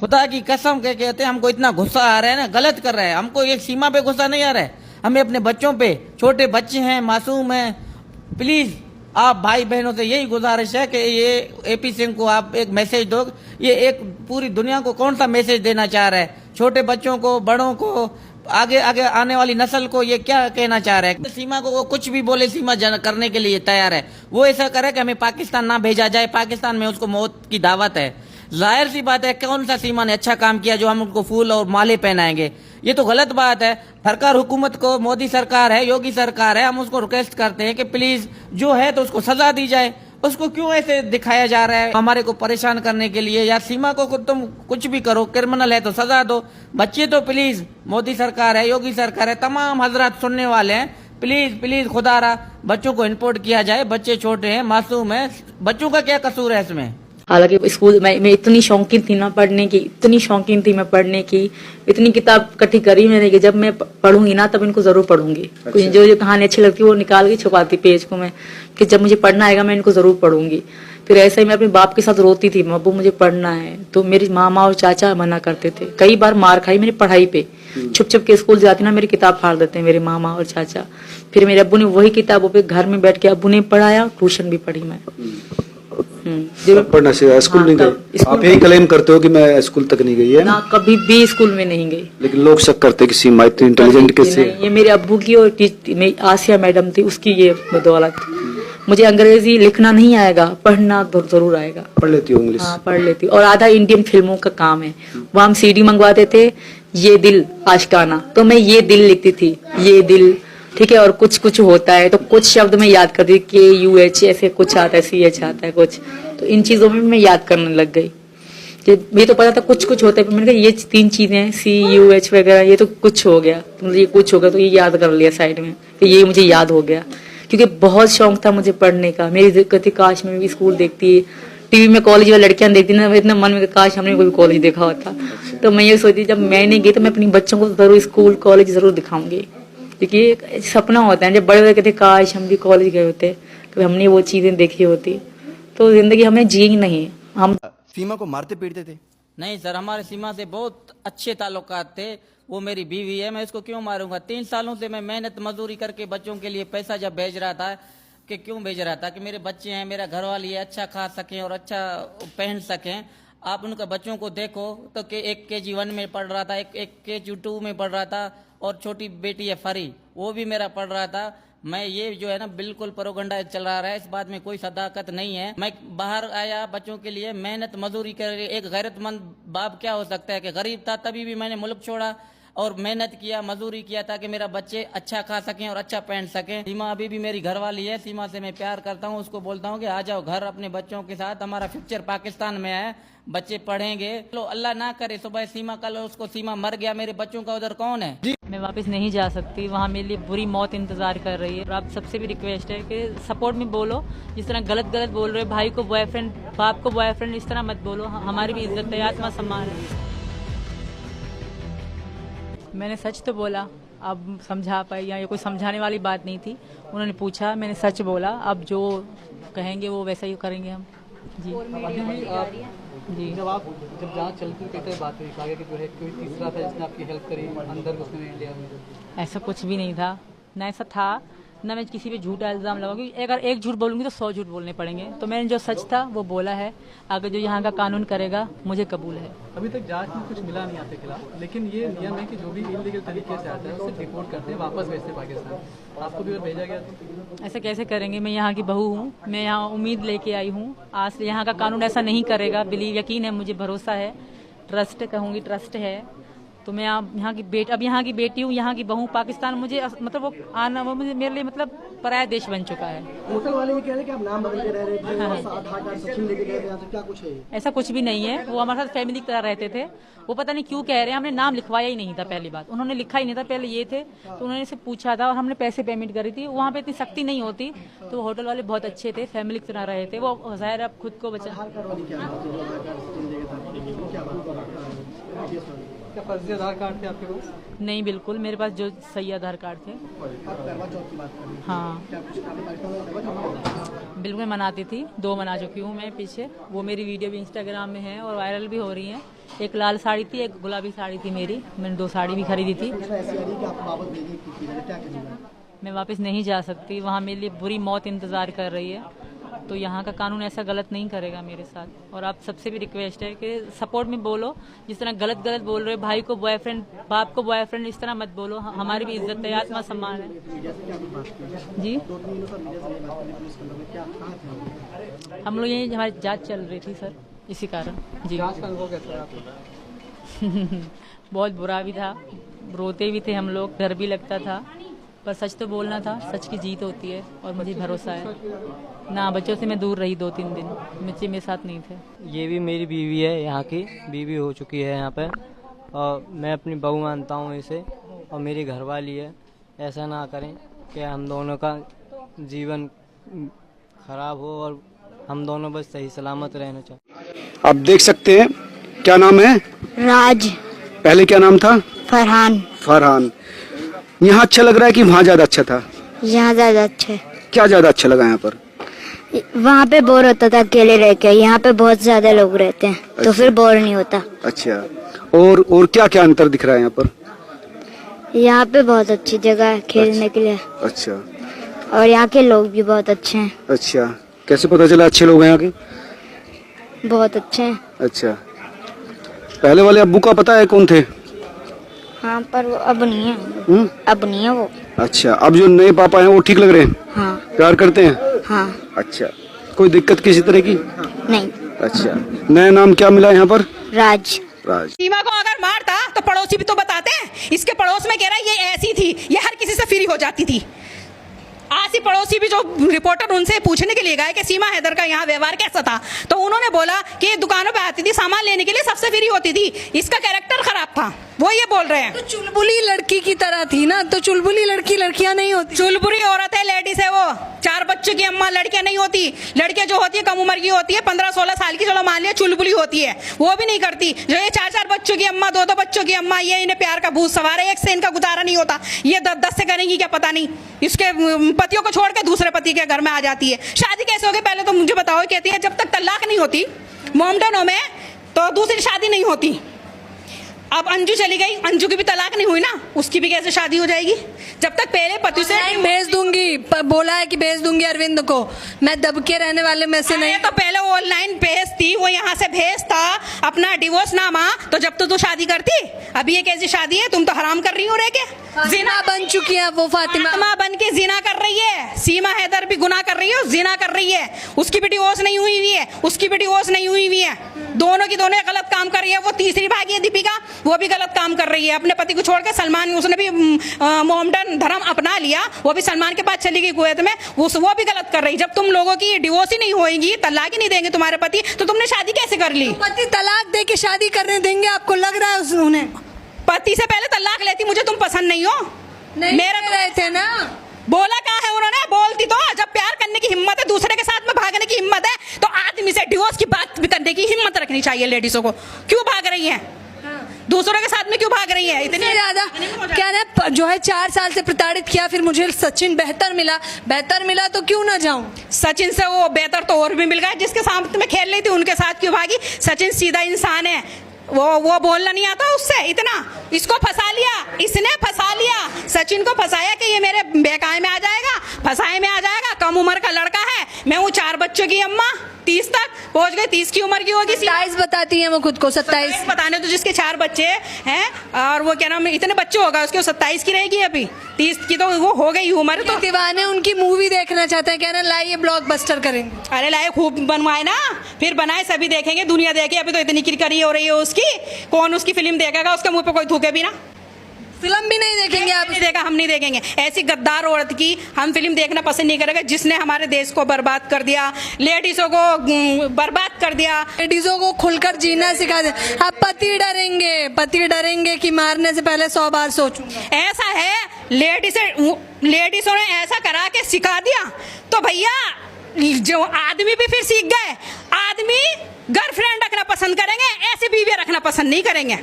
खुदा की कसम के कहते हैं हमको इतना गुस्सा आ रहा है ना, गलत कर रहा है। हमको एक सीमा पे गुस्सा नहीं आ रहा है, हमें अपने बच्चों पे, छोटे बच्चे हैं, मासूम हैं। प्लीज आप भाई बहनों से यही गुजारिश है कि ये एपी सिंह को आप एक मैसेज दो। ये एक पूरी दुनिया को कौन सा मैसेज देना चाह रहा है, छोटे बच्चों को, बड़ों को, आगे आगे आने वाली नस्ल को ये क्या कहना चाह रहा है। सीमा को वो कुछ भी बोले, सीमा करने के लिए तैयार है। वो ऐसा करे कि हमें पाकिस्तान ना भेजा जाए, पाकिस्तान में उसको मौत की दावत है। जाहिर सी बात है, कौन सा सीमा ने अच्छा काम किया जो हम उनको फूल और माले पहनाएंगे। ये तो गलत बात है। सरकार हुकूमत को, मोदी सरकार है, योगी सरकार है, हम उसको रिक्वेस्ट करते हैं कि प्लीज जो है तो उसको सजा दी जाए। उसको क्यों ऐसे दिखाया जा रहा है हमारे को परेशान करने के लिए। या सीमा को तुम कुछ भी करो, क्रिमिनल है तो सजा दो। बच्चे तो प्लीज, मोदी सरकार है, योगी सरकार है, तमाम हजरत सुनने वाले हैं, प्लीज प्लीज खुदारा बच्चों को इम्पोर्ट किया जाए। बच्चे छोटे हैं, मासूम हैं, बच्चों का क्या कसूर है इसमें। हालांकि स्कूल मैं इतनी शौकीन थी ना पढ़ने की, इतनी शौकीन थी मैं पढ़ने की, इतनी किताब इकट्ठी करी मैंने कि जब मैं पढ़ूंगी ना तब इनको जरूर पढ़ूंगी। कुछ जो कहानी अच्छी लगती है वो निकाल के छुपाती पेज को मैं, कि जब मुझे पढ़ना आएगा मैं इनको जरूर पढ़ूंगी। फिर ऐसे ही मैं अपने बाप के साथ रोती थी, अब्बू मुझे पढ़ना है, तो मेरी मामा और चाचा मना करते थे। कई बार मार खाई मैंने पढ़ाई पे, छुप छुप के स्कूल जाती ना मेरी किताब फाड़ देते हैं मेरे मामा और चाचा। फिर मेरे अब्बू ने वही किताबों पे घर में बैठ के अब्बू ने पढ़ाया, ट्यूशन भी पढ़ी मैं। पढ़ना से स्कूल नहीं गई। आप यही क्लेम करते हो कि मैं स्कूल तक नहीं गई है ना, कभी भी स्कूल में नहीं गई। लेकिन लोग शक करते हैं कि सीमा इतनी इंटेलिजेंट कैसे है। ये मेरे अब्बू की और आसिया मैडम थी, उसकी ये बदौलत। मुझे अंग्रेजी लिखना नहीं आएगा, पढ़ना जरूर आएगा। पढ़ लेती हूँ इंग्लिश? हाँ पढ़ लेती। और आधा इंडियन फिल्मों का काम है। वो हम सीडी मंगवाते थे, ये दिल आशिकाना, तो मैं ये दिल लिखती थी, ये दिल, ठीक है। और कुछ कुछ होता है तो कुछ शब्द मैं याद करती, KUH ऐसे कुछ आता है, CH आता है कुछ, तो इन चीजों में मैं याद करने लग गई। मुझे तो पता था कुछ कुछ होता है, मैंने कहा ये 3 चीजें हैं, CUH वगैरह, ये तो कुछ हो गया, तो ये कुछ हो गया तो ये याद कर लिया साइड में, तो ये मुझे याद हो गया। क्योंकि बहुत शौक था मुझे पढ़ने का। मेरी दिक्कत थी, काश में भी स्कूल देखती, टीवी में कॉलेज वाली लड़कियां देखती ना, इतना मन में काश हमने कोई कॉलेज देखा होता। तो मैं ये सोचती जब मैं नहीं गई तो मैं अपने बच्चों को जरूर स्कूल कॉलेज जरूर दिखाऊंगी। क्योंकि एक सपना होता है, जब बड़े बड़े कहते काश हम भी कॉलेज गए होते, कभी हमने वो चीजें देखी होती, तो जिंदगी हमें जी नहीं। हम सीमा को मारते पीटते थे? नहीं सर, हमारे सीमा से बहुत अच्छे ताल्लुकात थे। वो मेरी बीवी है, मैं इसको क्यों मारूंगा। 3 सालों से मैं मेहनत मजदूरी करके बच्चों के लिए पैसा जब भेज रहा था, कि क्यों भेज रहा था कि मेरे बच्चे हैं, मेरा घर वाली है, अच्छा खा सकें और अच्छा पहन सकें। आप उनका बच्चों को देखो तो एक KG1 में पढ़ रहा था, एक KG2 में पढ़ रहा था, और छोटी बेटी है फरी, वो भी मेरा पढ़ रहा था। मैं ये जो है ना बिल्कुल प्रोगंडा चला रहा है, इस बात में कोई सदाकत नहीं है। मैं बाहर आया बच्चों के लिए, मेहनत मजदूरी कर, एक गैरतमंद बाप क्या हो सकता है कि गरीब था तभी भी मैंने मुल्क छोड़ा और मेहनत किया, मजदूरी किया ताकि मेरा बच्चे अच्छा खा सकें और अच्छा पहन सकें। सीमा अभी भी मेरी घरवाली है, सीमा से मैं प्यार करता हूँ, उसको बोलता हूँ कि आ जाओ घर अपने बच्चों के साथ, हमारा फ्यूचर पाकिस्तान में है, बच्चे पढ़ेंगे। लो अल्लाह ना करे सुबह सीमा कल उसको सीमा मर गया, मेरे बच्चों का उधर कौन है। मैं वापस नहीं जा सकती, वहाँ मेरे लिए बुरी मौत इंतजार कर रही है। और आप सबसे भी रिक्वेस्ट है कि सपोर्ट में बोलो, जिस तरह गलत गलत बोल रहे हो, भाई को बॉयफ्रेंड, बाप को बॉयफ्रेंड, इस तरह मत बोलो। हमारी भी इज्जत है, आत्मा सम्मान है। मैंने सच तो बोला, अब समझा पाई या ये कोई समझाने वाली बात नहीं थी। उन्होंने पूछा, मैंने सच बोला, अब जो कहेंगे वो वैसा ही करेंगे हम। जी जी। जब जांच चलती थी बात हुई आगे कि जो है कोई तीसरा था जिसने आपकी हेल्प करी अंदर उसने इंडिया में? ऐसा कुछ भी नहीं था, ना ऐसा था, ना मैं किसी पे झूठा इल्जाम लगाऊंगी। अगर एक झूठ बोलूंगी तो 100 झूठ बोलने पड़ेंगे। तो मैंने जो सच था वो बोला है, आगे जो यहाँ का कानून करेगा मुझे कबूल है। अभी तक जांच में कुछ मिला नहीं आपके खिलाफ, लेकिन ये नियम है कि जो भी इलीगल तरीके से आता है उसे डिपोर्ट करते हैं, वापस भेजते हैं पाकिस्तान। आपको भी भेजा गया तो ऐसा कैसे करेंगे? मैं यहाँ की बहू हूँ, मैं यहाँ उम्मीद लेके आई हूँ। आज से यहाँ का कानून ऐसा नहीं करेगा, बिलीव, यकीन है, मुझे भरोसा है, ट्रस्ट कहूँगी, ट्रस्ट है। तो मैं यहाँ की बेटी, अब यहाँ की बेटी हूँ, यहाँ की बहू। पाकिस्तान मुझे मतलब वो आना, वो मुझे मेरे लिए मतलब पराया देश बन चुका है। होटल वाले ये कह रहे हैं कि आप नाम बदल के रह रहे थे, आधार कार्ड सचिन लेके गए थे, यहाँ से क्या कुछ है? ऐसा कुछ भी नहीं है, वो हमारे साथ फैमिली की तरह रहते थे। वो पता नहीं क्यों कह रहे हैं, हमने नाम लिखवाया ही नहीं था। पहली बात उन्होंने लिखा ही नहीं था, पहले ये थे तो उन्होंने से पूछा था और हमने पैसे पेमेंट करी थी। वहाँ पे इतनी सख्ती नहीं होती, तो होटल वाले बहुत अच्छे थे, फैमिली की तरह रहे थे। वो जाहिर अब खुद को बचा। क्या फर्जी आधार कार्ड थे आपके पास? नहीं, बिल्कुल मेरे पास जो सही आधार कार्ड थे। हाँ बिल्कुल मनाती थी, 2 मना चुकी हूँ मैं पीछे। वो मेरी वीडियो भी इंस्टाग्राम में है और वायरल भी हो रही है। एक लाल साड़ी थी, एक गुलाबी साड़ी थी मेरी। मैंने 2 साड़ी भी खरीदी थी। ऐसी आ रही है कि आप वापस भेजिए किसी ने, क्या कहेंगे? मैं वापस नहीं जा सकती, वहाँ मेरे लिए बुरी मौत इंतज़ार कर रही है। तो यहाँ का कानून ऐसा गलत नहीं करेगा मेरे साथ। और आप सबसे भी रिक्वेस्ट है कि सपोर्ट में बोलो। जिस तरह गलत बोल रहे हो, भाई को बॉयफ्रेंड, बाप को बॉयफ्रेंड, इस तरह मत बोलो। हमारी भी इज्जत है, आत्मसम्मान है जी। हम लोग यही, हमारी जांच चल रही थी सर, इसी कारण जी। जांच का अनुभव कैसा है आपको? बहुत बुरा भी था, रोते भी थे हम लोग, डर भी लगता था, पर सच तो बोलना था। सच की जीत होती है और मुझे भरोसा है ना। बच्चों से मैं दूर रही 2-3 दिन, बच्चे मेरे साथ नहीं थे। ये भी मेरी बीवी है, यहाँ की बीवी हो चुकी है यहाँ पे, और मैं अपनी बहू मानता हूँ इसे, और मेरी घरवाली है। ऐसा ना करें कि हम दोनों का जीवन खराब हो और हम दोनों बस सही सलामत रहना चाहिए। आप देख सकते हैं, क्या नाम है? राज। पहले क्या नाम था? फरहान। फरहान। यहाँ अच्छा लग रहा है कि वहाँ ज्यादा अच्छा था? यहाँ ज्यादा अच्छा है। क्या ज्यादा अच्छा लगा यहाँ पर? वहाँ पे बोर होता था अकेले रह के, यहाँ पे बहुत ज्यादा लोग रहते हैं तो फिर बोर नहीं होता। अच्छा, और क्या क्या अंतर दिख रहा है यहाँ पर? यहाँ पे बहुत अच्छी जगह है खेलने के लिए, अच्छा, और यहाँ के लोग भी बहुत अच्छे हैं। अच्छा, कैसे पता चला अच्छे लोग हैं यहाँ के? बहुत अच्छे हैं। अच्छा, पहले वाले अब्बू का पता है कौन थे? हाँ, पर वो अब नहीं है। अब नहीं है वो। अच्छा, अब जो नए पापा हैं वो ठीक लग रहे हैं? हाँ। प्यार करते हैं? हाँ। अच्छा, कोई दिक्कत किसी तरह की? नहीं। अच्छा, नया नाम क्या मिला यहाँ पर? राज। राज। सीमा को अगर मारता तो पड़ोसी भी तो बताते हैं। इसके पड़ोस में कह रहा है ये ऐसी थी, ये हर किसी से फ्री हो जाती थी। आसी पड़ोसी भी जो रिपोर्टर उनसे पूछने के लिए गए कि सीमा हैदर का यहाँ व्यवहार कैसा था, तो उन्होंने बोला कि ये दुकानों पे आती थी, सामान लेने के लिए सबसे फ्री होती थी, इसका कैरेक्टर खराब था। वो ये बोल रहे हैं। तो चुलबुली लड़की की तरह थी ना, तो चुलबुली लड़कियां नहीं होती। चुलबुली औरत है, लेडीज है वो। 4 बच्चों की अम्मा। लड़कियां नहीं होती। लड़कियां जो होती है कम उम्र की होती है, 15-16 साल की, चलो मान लिया चुलबुली होती है, वो भी नहीं करती। जो ये 4-4 बच्चों की अम्मा, 2-2 बच्चों की अम्मा, ये इन्हें प्यार का भूत सवार है, एक से इनका गुजारा नहीं होता। ये 10 से करेंगी क्या पता नहीं। इसके पतियों को छोड़ के दूसरे पति के घर में आ जाती है। शादी कैसे होगी पहले तो मुझे बताओ। कहती है जब तक तलाक नहीं होती मोमडनों में तो दूसरी शादी नहीं होती। अब अंजू चली गई, अंजू की भी तलाक नहीं हुई ना, उसकी भी कैसे शादी हो जाएगी? जब तक पहले पति से भेज दूंगी, बोला है कि भेज दूंगी अरविंद को। मैं दबके रहने वाले में से नहीं। तो पहले ऑनलाइन भेजती, वो यहाँ से भेजता अपना डिवोर्स नामा, तो जब तो तू शादी करती। अभी ये कैसी शादी है? तुम तो हराम कर रही हो रह के। जिना बन चुकी है वो फातिमा बन के जिना कर रही है। सीमा हैदर भी गुनाह कर रही है, जिना कर रही है। उसकी भी डिवोर्स नहीं हुई हुई है, उसकी भी डिवोर्स नहीं हुई हुई है। दोनों की दोनों गलत काम कर रही है। वो तीसरी भागी है दीपिका, वो भी गलत काम कर रही है। अपने पति को छोड़ के सलमान, उसने भी मोहम्मदन धर्म अपना लिया, वो भी सलमान के पास चली गई कुवैत में, वो भी गलत कर रही। जब तुम लोगों की डिवोर्स ही नहीं होगी, तलाक ही नहीं देंगे तुम्हारे पति, तो तुमने शादी कैसे कर ली? पति तलाक दे के शादी करने देंगे? आपको लग रहा है उन्हें? पति से पहले तलाक लेती, मुझे तुम पसंद नहीं हो। मेरा तो रहे थे ना। बोला कहाँ है उन्होंने? बोलती तो। जब प्यार करने की हिम्मत है, दूसरे के साथ में भागने की हिम्मत है, तो आदमी से डिवोर्स की बात भी करने की हिम्मत रखनी चाहिए लेडीजों को। क्यों भाग रही हैं? दूसरों के साथ में क्यों भाग रही है? इतनी ज्यादा क्या ना, जो है 4 साल से प्रताड़ित किया, फिर मुझे सचिन बेहतर मिला तो क्यों ना जाऊं? सचिन से वो बेहतर तो और भी मिल गया। जिसके साथ में खेल रही थी उनके साथ क्यों भागी? सचिन सीधा इंसान है, वो बोलना नहीं आता उससे इतना। इसको फंसा लिया, इसने फंसा लिया, सचिन को फंसाया कि ये मेरे बेकाय में आ जाएगा, फंसाए में आ जाएगा। कम उम्र का लड़का है, मैं हूँ 4 बच्चों की अम्मा, 30 तक पहुंच गई, 30 की उम्र की होगी। 27 बताती है वो खुद को। 27 बताने तो जिसके 4 बच्चे हैं, और वो क्या नाम, इतने बच्चे होगा उसके, 27 की रहेगी अभी, 30 की तो वो हो गई उम्र। तो दीवाने उनकी मूवी देखना चाहते हैं, कह रहे हैं लाइए ब्लॉकबस्टर करेंगे। अरे लाए, खूब बनवाए ना, फिर बनाए, सभी देखेंगे, दुनिया देखे। अभी तो इतनी किरकिरी हो रही है उसकी, कौन उसकी फिल्म देखेगा? उसके मुंह पे कोई थूके भी ना। फिल्म भी नहीं देखेंगे आप? नहीं देखा, हम नहीं देखेंगे। ऐसी गद्दार औरत की हम फिल्म देखना पसंद नहीं करेंगे, जिसने हमारे देश को बर्बाद कर दिया, लेडीजों को बर्बाद कर दिया, लेडीजों को खुलकर जीना सिखा दे। अब पति डरेंगे कि मारने से पहले 100 बार सोचूंगा। ऐसा है, लेडीजों ने ऐसा करा के सिखा दिया, तो भैया जो आदमी भी फिर सीख गए। आदमी गर्लफ्रेंड रखना पसंद करेंगे, ऐसी बीवी रखना पसंद नहीं करेंगे।